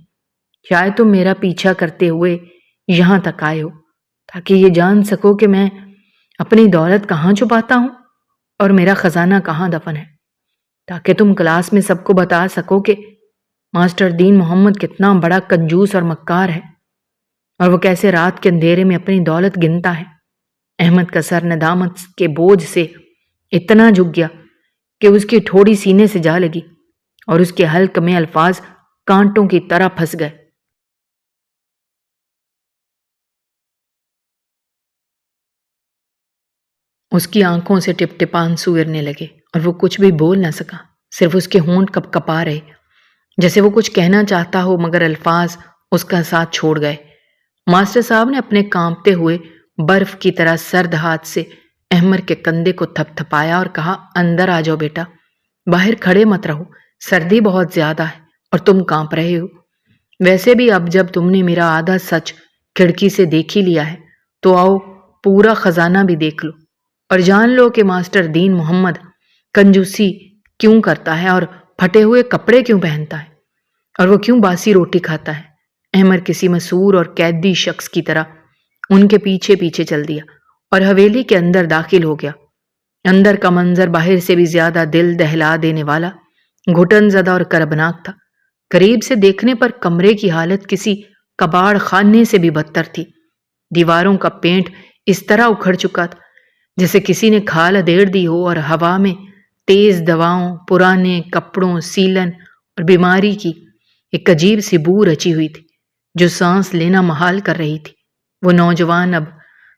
شاید تم میرا پیچھا کرتے ہوئے یہاں تک آئے ہو تاکہ یہ جان سکو کہ میں اپنی دولت کہاں چھپاتا ہوں اور میرا خزانہ کہاں دفن ہے، تاکہ تم کلاس میں سب کو بتا سکو کہ ماسٹر دین محمد کتنا بڑا کنجوس اور مکار ہے، اور وہ کیسے رات کے اندھیرے میں اپنی دولت گنتا ہے۔ احمد کا سر ندامت کے بوجھ سے اتنا جھک گیا کہ اس کی ٹھوڑی سینے سے جا لگی، اور اس کے حلق میں الفاظ کانٹوں کی طرح پھنس گئے۔ اس کی آنکھوں سے ٹپ ٹپ آنسو گرنے لگے، اور وہ کچھ بھی بول نہ سکا۔ صرف اس کے ہونٹ کپ کپا رہے، جیسے وہ کچھ کہنا چاہتا ہو مگر الفاظ اس کا ساتھ چھوڑ گئے۔ ماسٹر صاحب نے اپنے کانپتے ہوئے برف کی طرح سرد ہاتھ سے احمر کے کندھے کو تھپ تھپایا اور کہا، اندر آ جاؤ بیٹا، باہر کھڑے مت رہو، سردی بہت زیادہ ہے اور تم کانپ رہے ہو۔ ویسے بھی اب جب تم نے میرا آدھا سچ کھڑکی سے دیکھ ہی لیا ہے تو آؤ پورا خزانہ بھی دیکھ لو، اور جان لو کہ ماسٹر دین محمد کنجوسی کیوں کرتا ہے، اور پھٹے ہوئے کپڑے کیوں پہنتا ہے، اور وہ کیوں باسی روٹی کھاتا ہے۔ احمر کسی مسحور اور قیدی شخص کی طرح ان کے پیچھے پیچھے چل دیا اور حویلی کے اندر داخل ہو گیا۔ اندر کا منظر باہر سے بھی زیادہ دل دہلا دینے والا، گھٹن زدہ اور کربناک تھا۔ قریب سے دیکھنے پر کمرے کی حالت کسی کباڑ خانے سے بھی بدتر تھی۔ دیواروں کا پینٹ اس طرح اکھڑ چکا تھا جیسے کسی نے کھال ادھیڑ دی ہو، اور ہوا میں تیز دواؤں، پرانے کپڑوں، سیلن اور بیماری کی ایک عجیب سی بو رچی ہوئی تھی جو سانس لینا محال کر رہی تھی۔ وہ نوجوان اب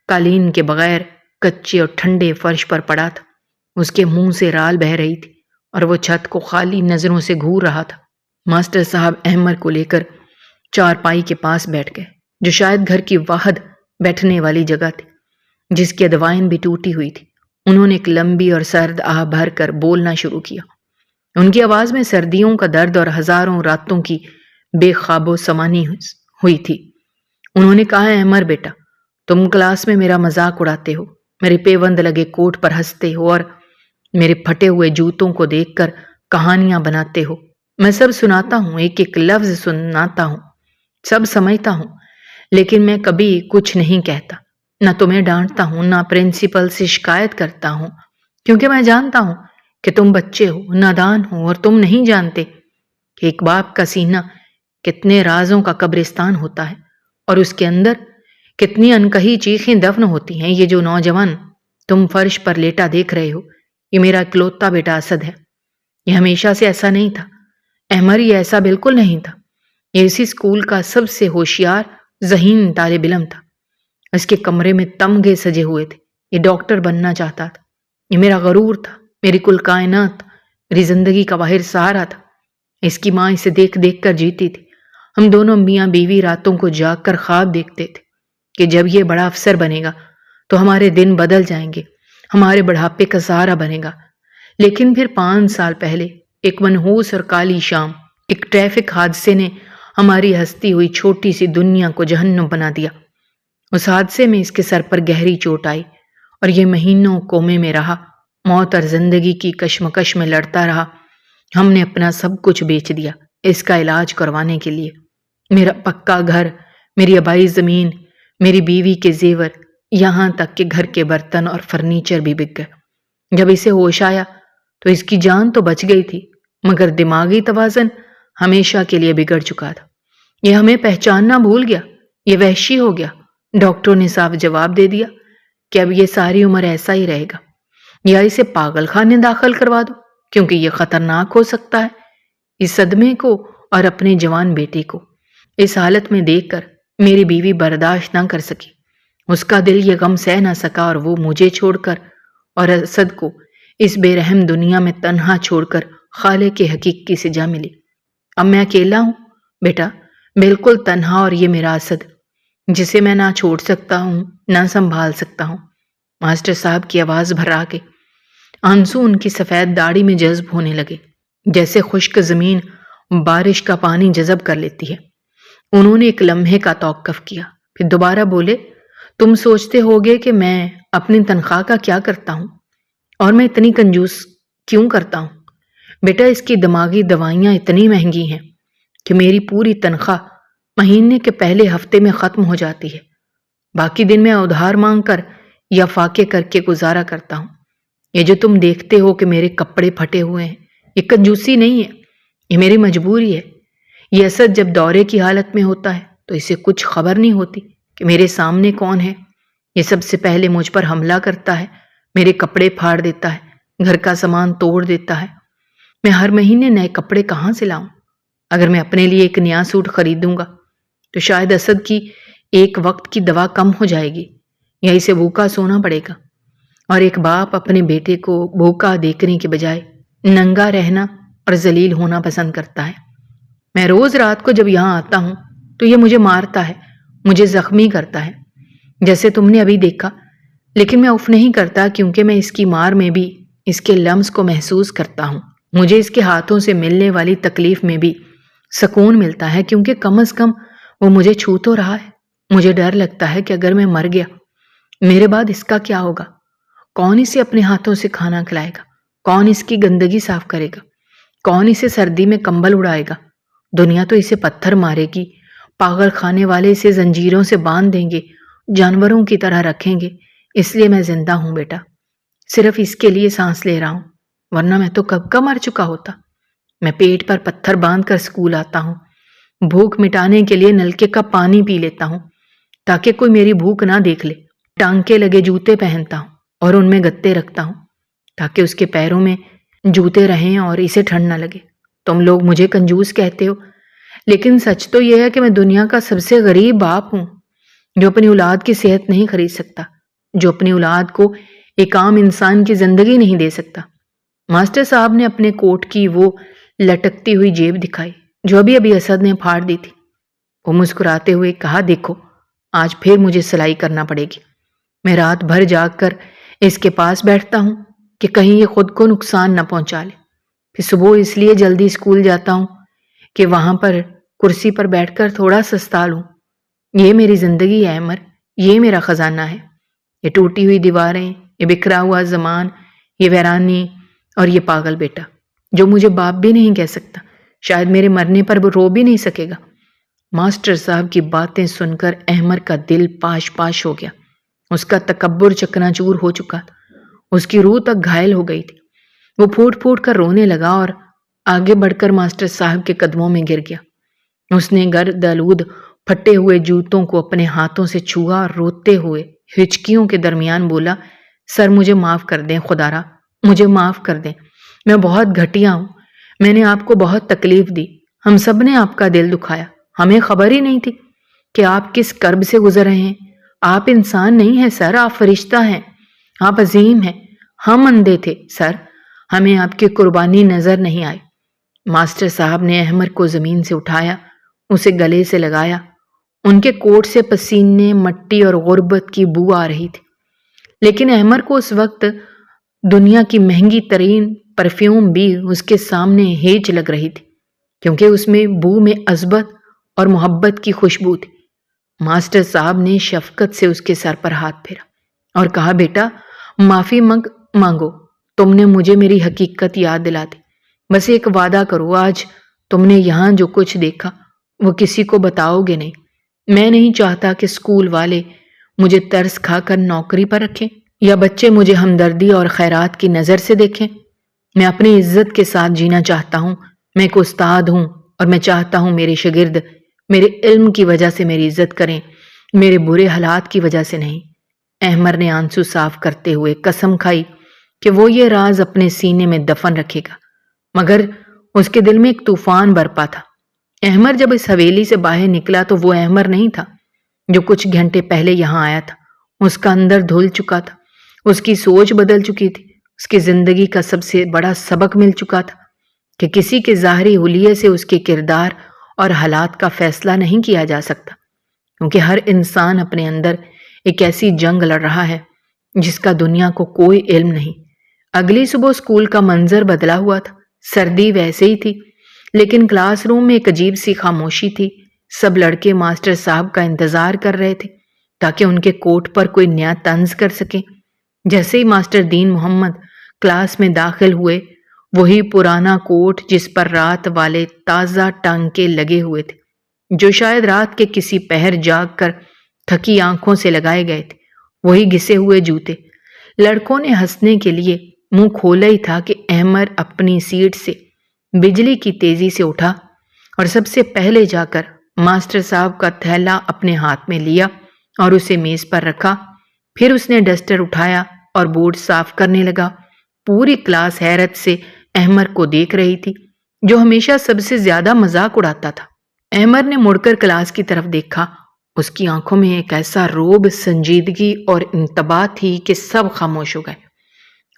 قالین کے بغیر کچے اور ٹھنڈے فرش پر پڑا تھا۔ اس کے منہ سے رال بہہ رہی تھی اور وہ چھت کو خالی نظروں سے گھور رہا تھا۔ ماسٹر صاحب احمر کو لے کر چارپائی کے پاس بیٹھ گئے، جو شاید گھر کی واحد بیٹھنے والی جگہ تھی جس کی ادوائن بھی ٹوٹی ہوئی تھی۔ انہوں نے ایک لمبی اور سرد آہ بھر کر بولنا شروع کیا۔ ان کی آواز میں سردیوں کا درد اور ہزاروں راتوں کی بے خواب و سمانی ہوئی تھی۔ انہوں نے کہا، احمر بیٹا، تم کلاس میں میرا مذاق اڑاتے ہو، میرے پیوند لگے کوٹ پر ہنستے ہو اور میرے پھٹے ہوئے جوتوں کو دیکھ کر کہانیاں بناتے ہو۔ میں سب سناتا ہوں، ایک ایک لفظ سناتا ہوں، سب سمجھتا ہوں، لیکن میں کبھی کچھ نہیں کہتا، نہ تمہیں ڈانٹتا ہوں، نہ پرنسپل سے شکایت کرتا ہوں، کیونکہ میں جانتا ہوں کہ تم بچے ہو، نادان ہو، اور تم نہیں جانتے کہ ایک باپ کا سینہ کتنے رازوں کا قبرستان ہوتا ہے، اور اس کے اندر کتنی انکہی چیخیں دفن ہوتی ہیں۔ یہ جو نوجوان تم فرش پر لیٹا دیکھ رہے ہو، یہ میرا اکلوتا بیٹا اسد ہے۔ یہ ہمیشہ سے ایسا نہیں تھا احمر، یہ ایسا بالکل نہیں تھا۔ یہ اسی اسکول کا سب سے ہوشیار ذہین طالب علم تھا۔ اس کے کمرے میں تمغے سجے ہوئے تھے۔ یہ ڈاکٹر بننا چاہتا تھا۔ یہ میرا غرور تھا، میری کل کائنات، میری زندگی کا واحد سہارا تھا۔ اس کی ماں اسے دیکھ دیکھ کر جیتی تھی۔ ہم دونوں میاں بیوی راتوں کو جاگ کر خواب دیکھتے تھے کہ جب یہ بڑا افسر بنے گا تو ہمارے دن بدل جائیں گے، ہمارے بڑھاپے کا سہارا بنے گا۔ لیکن پھر 5 سال پہلے ایک منحوس اور کالی شام، ایک ٹریفک حادثے نے ہماری ہستی ہوئی چھوٹی سی دنیا کو جہنم بنا دیا۔ اس حادثے میں اس کے سر پر گہری چوٹ آئی اور یہ مہینوں کومے میں رہا، موت اور زندگی کی کشمکش میں لڑتا رہا۔ ہم نے اپنا سب کچھ بیچ دیا اس کا علاج کروانے کے لیے۔ میرا پکا گھر، میری آبائی زمین، میری بیوی کے زیور، یہاں تک کہ گھر کے برتن اور فرنیچر بھی بک گئے۔ جب اسے ہوش آیا تو اس کی جان تو بچ گئی تھی، مگر دماغی توازن ہمیشہ کے لیے بگڑ چکا تھا۔ یہ ہمیں پہچاننا بھول گیا، یہ وحشی ہو گیا۔ ڈاکٹروں نے صاف جواب دے دیا کہ اب یہ ساری عمر ایسا ہی رہے گا، یا اسے پاگل خانے داخل کروا دو، کیونکہ یہ خطرناک ہو سکتا ہے۔ اس صدمے کو اور اپنے جوان بیٹے کو اس حالت میں دیکھ کر میری بیوی برداشت نہ کر سکی۔ اس کا دل یہ غم سہ نہ سکا اور وہ مجھے چھوڑ کر اور اسد کو اس بے رحم دنیا میں تنہا چھوڑ کر خالق کے حقیقی سے جا ملی۔ اب میں اکیلا ہوں بیٹا، بالکل تنہا، اور یہ میرا اسد جسے میں نہ چھوڑ سکتا ہوں نہ سنبھال سکتا ہوں۔ ماسٹر صاحب کی آواز بھرا کے آنسو ان کی سفید داڑھی میں جذب ہونے لگے، جیسے خشک زمین بارش کا پانی جذب کر لیتی ہے۔ انہوں نے ایک لمحے کا توقف کیا، پھر دوبارہ بولے، تم سوچتے ہوگے کہ میں اپنی تنخواہ کا کیا کرتا ہوں اور میں اتنی کنجوس کیوں کرتا ہوں؟ بیٹا، اس کی دماغی دوائیاں اتنی مہنگی ہیں کہ میری پوری تنخواہ مہینے کے پہلے ہفتے میں ختم ہو جاتی ہے۔ باقی دن میں ادھار مانگ کر یا فاقے کر کے گزارا کرتا ہوں۔ یہ جو تم دیکھتے ہو کہ میرے کپڑے پھٹے ہوئے ہیں، یہ کنجوسی نہیں ہے، یہ میری مجبوری ہے۔ یہ اسد جب دورے کی حالت میں ہوتا ہے تو اسے کچھ خبر نہیں ہوتی کہ میرے سامنے کون ہے۔ یہ سب سے پہلے مجھ پر حملہ کرتا ہے، میرے کپڑے پھاڑ دیتا ہے، گھر کا سامان توڑ دیتا ہے۔ میں ہر مہینے نئے کپڑے کہاں سے لاؤں؟ اگر میں اپنے لیے ایک نیا سوٹ خریدوں گا تو شاید اسد کی ایک وقت کی دوا کم ہو جائے گی، یا اسے بھوکا سونا پڑے گا۔ اور ایک باپ اپنے بیٹے کو بھوکا دیکھنے کے بجائے ننگا رہنا اور ذلیل ہونا پسند کرتا ہے۔ میں روز رات کو جب یہاں آتا ہوں تو یہ مجھے مارتا ہے، مجھے زخمی کرتا ہے، جیسے تم نے ابھی دیکھا، لیکن میں اف نہیں کرتا، کیونکہ میں اس کی مار میں بھی اس کے لمس کو محسوس کرتا ہوں۔ مجھے اس کے ہاتھوں سے ملنے والی تکلیف میں بھی سکون ملتا ہے، کیونکہ کم از کم وہ مجھے چھو تو رہا ہے۔ مجھے ڈر لگتا ہے کہ اگر میں مر گیا، میرے بعد اس کا کیا ہوگا؟ کون اسے اپنے ہاتھوں سے کھانا کھلائے گا؟ کون اس کی گندگی صاف کرے گا؟ کون اسے سردی میں کمبل اڑائے گا؟ دنیا تو اسے پتھر مارے گی، پاگل خانے والے اسے زنجیروں سے باندھ دیں گے، جانوروں کی طرح رکھیں گے۔ اس لیے میں زندہ ہوں بیٹا، صرف اس کے لیے سانس لے رہا ہوں، ورنہ میں تو کب کا مر چکا ہوتا۔ میں پیٹ پر پتھر باندھ کر اسکول آتا ہوں، بھوک مٹانے کے لیے نلکے کا پانی پی لیتا ہوں تاکہ کوئی میری بھوک نہ دیکھ لے، ٹانکے لگے جوتے پہنتا ہوں اور ان میں گتے رکھتا ہوں تاکہ اس کے پیروں میں جوتے رہیں اور اسے ٹھنڈ نہ لگے۔ تم لوگ مجھے کنجوس کہتے ہو، لیکن سچ تو یہ ہے کہ میں دنیا کا سب سے غریب باپ ہوں، جو اپنی اولاد کی صحت نہیں خرید سکتا، جو اپنی اولاد کو ایک عام انسان کی زندگی نہیں دے سکتا۔ ماسٹر صاحب نے اپنے کوٹ کی وہ لٹکتی ہوئی جیب دکھائی جو ابھی ابھی اسد نے پھاڑ دی تھی۔ وہ مسکراتے ہوئے کہا، دیکھو، آج پھر مجھے سلائی کرنا پڑے گی۔ میں رات بھر جاگ کر اس کے پاس بیٹھتا ہوں کہ کہیں یہ خود کو نقصان نہ پہنچا لے، پھر صبح اس لیے جلدی اسکول جاتا ہوں کہ وہاں پر کرسی پر بیٹھ کر تھوڑا سستا لوں۔ یہ میری زندگی ہے عمر، یہ میرا خزانہ ہے، یہ ٹوٹی ہوئی دیواریں، یہ بکھرا ہوا زمان، یہ ویرانی اور یہ پاگل بیٹا جو مجھے باپ بھی نہیں کہہ سکتا، شاید میرے مرنے پر وہ رو بھی نہیں سکے گا۔ ماسٹر صاحب کی باتیں سن کر احمر کا دل پاش پاش ہو گیا، اس کا تکبر چکنا چور ہو چکا تھا، اس کی روح تک گھائل ہو گئی تھی۔ وہ پھوٹ پھوٹ کر رونے لگا اور آگے بڑھ کر ماسٹر صاحب کے قدموں میں گر گیا۔ اس نے گرد آلود پھٹے ہوئے جوتوں کو اپنے ہاتھوں سے چھوا اور روتے ہوئے ہچکیوں کے درمیان بولا، سر مجھے معاف کر دیں، خدا را مجھے معاف کر دیں، میں بہت گھٹیا ہوں، میں نے آپ کو بہت تکلیف دی، ہم سب نے آپ کا دل دکھایا، ہمیں خبر ہی نہیں تھی کہ آپ کس کرب سے گزر رہے ہیں۔ آپ انسان نہیں ہیں سر، آپ فرشتہ ہیں، آپ عظیم ہیں، ہم اندھے تھے سر، ہمیں آپ کی قربانی نظر نہیں آئی۔ ماسٹر صاحب نے احمر کو زمین سے اٹھایا، اسے گلے سے لگایا، ان کے کوٹ سے پسینے، مٹی اور غربت کی بو آ رہی تھی، لیکن احمر کو اس وقت دنیا کی مہنگی ترین پرفیوم بھی اس کے سامنے ہیج لگ رہی تھی، کیونکہ اس میں بو میں عصبت اور محبت کی خوشبو تھی۔ ماسٹر صاحب نے شفقت سے اس کے سر پر ہاتھ پھیرا اور کہا، بیٹا معافی مانگو، تم نے مجھے میری حقیقت یاد دلا دی، بس ایک وعدہ کرو، آج تم نے یہاں جو کچھ دیکھا وہ کسی کو بتاؤ گے نہیں۔ میں نہیں چاہتا کہ اسکول والے مجھے ترس کھا کر نوکری پر رکھیں یا بچے مجھے ہمدردی اور خیرات کی نظر سے دیکھیں۔ میں اپنی عزت کے ساتھ جینا چاہتا ہوں، میں ایک استاد ہوں اور میں چاہتا ہوں میرے شاگرد میرے علم کی وجہ سے میری عزت کریں، میرے برے حالات کی وجہ سے نہیں۔ احمر نے آنسو صاف کرتے ہوئے قسم کھائی کہ وہ یہ راز اپنے سینے میں دفن رکھے گا، مگر اس کے دل میں ایک طوفان برپا تھا۔ احمر جب اس حویلی سے باہر نکلا تو وہ احمر نہیں تھا جو کچھ گھنٹے پہلے یہاں آیا تھا۔ اس کا اندر دھل چکا تھا، اس کی سوچ بدل چکی تھی، اس کی زندگی کا سب سے بڑا سبق مل چکا تھا کہ کسی کے ظاہری حلیے سے اس کے کردار اور حالات کا فیصلہ نہیں کیا جا سکتا، کیونکہ ہر انسان اپنے اندر ایک ایسی جنگ لڑ رہا ہے جس کا دنیا کو کوئی علم نہیں۔ اگلی صبح اسکول کا منظر بدلا ہوا تھا، سردی ویسے ہی تھی، لیکن کلاس روم میں ایک عجیب سی خاموشی تھی۔ سب لڑکے ماسٹر صاحب کا انتظار کر رہے تھے تاکہ ان کے کوٹ پر کوئی نیا طنز کر سکیں۔ جیسے ہی ماسٹر دین محمد کلاس میں داخل ہوئے، وہی پرانا کوٹ جس پر رات والے تازہ ٹانکے لگے ہوئے تھے، جو شاید رات کے کسی پہر جاگ کر تھکی آنکھوں سے لگائے گئے تھے، وہی گھسے ہوئے جوتے۔ لڑکوں نے ہنسنے کے لیے منہ کھولا ہی تھا کہ احمر اپنی سیٹ سے بجلی کی تیزی سے اٹھا اور سب سے پہلے جا کر ماسٹر صاحب کا تھیلا اپنے ہاتھ میں لیا اور اسے میز پر رکھا۔ پھر اس نے ڈسٹر اٹھایا اور بورڈ صاف کرنے لگا۔ پوری کلاس حیرت سے احمر کو دیکھ رہی تھی، جو ہمیشہ سب سے زیادہ مذاق اڑاتا تھا۔ احمر نے مڑ کر کلاس کی طرف دیکھا۔ اس کی آنکھوں میں ایک ایسا روب، سنجیدگی اور انتباہ تھی کہ سب خاموش ہو گئے۔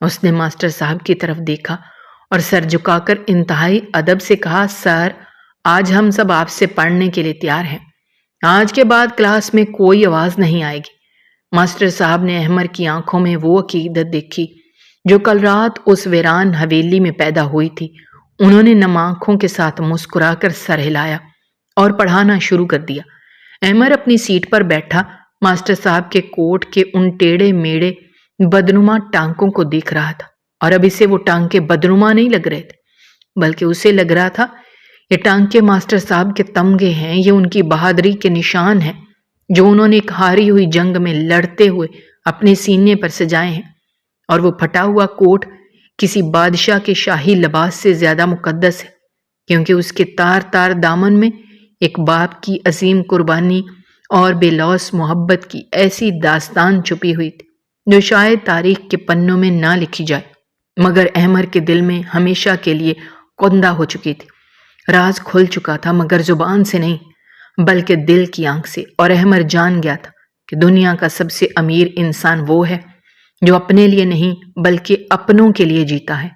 اس نے ماسٹر صاحب کی طرف دیکھا اور سر جھکا کر انتہائی ادب سے کہا، سر، آج ہم سب آپ سے پڑھنے کے لیے تیار ہیں۔ آج کے بعد کلاس میں کوئی آواز نہیں آئے گی۔ ماسٹر صاحب نے احمر کی آنکھوں میں وہ عقیدت دیکھی جو کل رات اس ویران حویلی میں پیدا ہوئی تھی۔ انہوں نے نم آنکھوں کے ساتھ مسکرا کر سر ہلایا اور پڑھانا شروع کر دیا۔ احمر اپنی سیٹ پر بیٹھا ماسٹر صاحب کے کوٹ کے ان ٹیڑھے میڑھے بدنما ٹانکوں کو دیکھ رہا تھا، اور اب اسے وہ ٹانکے بدنما نہیں لگ رہے تھے، بلکہ اسے لگ رہا تھا یہ ٹانکے ماسٹر صاحب کے تمغے ہیں، یہ ان کی بہادری کے نشان ہیں جو انہوں نے ایک ہاری ہوئی جنگ میں لڑتے ہوئے اپنے سینے پر سجائے ہیں۔ اور وہ پھٹا ہوا کوٹ کسی بادشاہ کے شاہی لباس سے زیادہ مقدس ہے، کیونکہ اس کے تار تار دامن میں ایک باپ کی عظیم قربانی اور بے لوث محبت کی ایسی داستان چھپی ہوئی تھی جو شاید تاریخ کے پنوں میں نہ لکھی جائے، مگر احمر کے دل میں ہمیشہ کے لیے کندہ ہو چکی تھی۔ راز کھل چکا تھا، مگر زبان سے نہیں بلکہ دل کی آنکھ سے، اور احمر جان گیا تھا کہ دنیا کا سب سے امیر انسان وہ ہے جو اپنے لیے نہیں بلکہ اپنوں کے لیے جیتا ہے،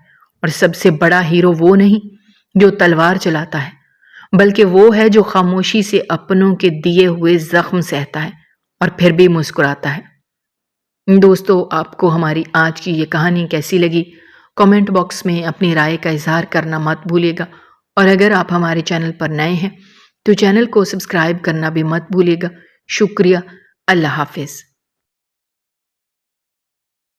اور سب سے بڑا ہیرو وہ نہیں جو تلوار چلاتا ہے، بلکہ وہ ہے جو خاموشی سے اپنوں کے دیے ہوئے زخم سہتا ہے اور پھر بھی مسکراتا ہے۔ دوستو، آپ کو ہماری آج کی یہ کہانی کیسی لگی؟ کمنٹ باکس میں اپنی رائے کا اظہار کرنا مت بھولیے گا، اور اگر آپ ہمارے چینل پر نئے ہیں تو چینل کو سبسکرائب کرنا بھی مت بھولیے گا۔ شکریہ۔ اللہ حافظ۔